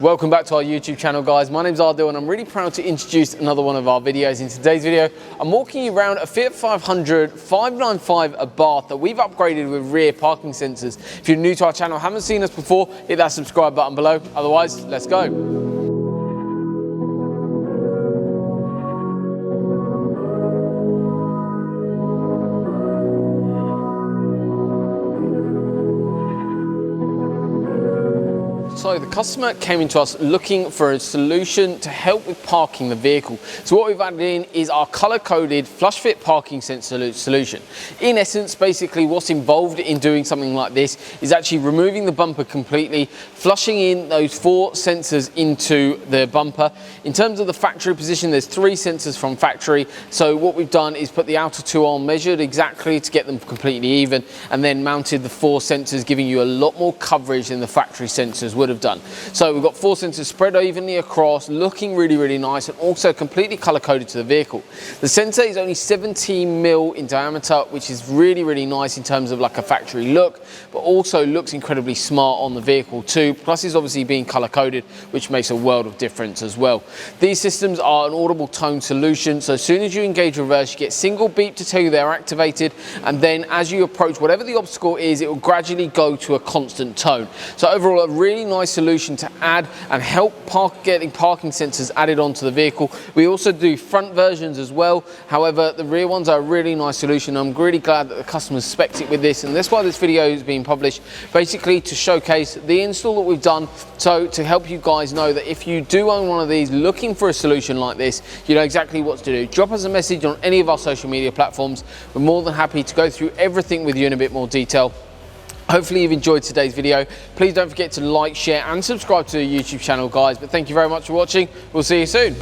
Welcome back to our YouTube channel, guys. My name's Audible and I'm really proud to introduce another one of our videos. In today's video, I'm walking you around a Fiat 500 595 Abarth that we've upgraded with rear parking sensors. If you're new to our channel, haven't seen us before, hit that subscribe button below. Otherwise, let's go. So the customer came into us looking for a solution to help with parking the vehicle. So what we've added in is our color-coded flush fit parking sensor solution. In essence, basically what's involved in doing something like this is actually removing the bumper completely, flushing in those 4 sensors into the bumper. In terms of the factory position, there's 3 sensors from factory. So what we've done is put the outer 2 on, measured exactly to get them completely even, and then mounted the 4 sensors, giving you a lot more coverage than the factory sensors would have done. So we've got 4 sensors spread evenly across, looking really nice, and also completely color coded to the vehicle. The sensor is only 17mm in diameter, which is really nice in terms of like a factory look, but also looks incredibly smart on the vehicle too. Plus it's obviously being color coded, which makes a world of difference as well. These systems are an audible tone solution, so as soon as you engage reverse, you get single beep to tell you they're activated, and then as you approach whatever the obstacle is, it will gradually go to a constant tone. So overall, a really nice solution to add and help getting parking sensors added onto the vehicle. We also do front versions as well. However, the rear ones are a really nice solution. I'm really glad that the customers spec'd it with this, and that's why this video is being published, basically to showcase the install that we've done. So to help you guys know that if you do own one of these looking for a solution like this, you know exactly what to do. Drop us a message on any of our social media platforms. We're more than happy to go through everything with you in a bit more detail. Hopefully you've enjoyed today's video. Please don't forget to like, share and subscribe to the YouTube channel, guys. But thank you very much for watching. We'll see you soon.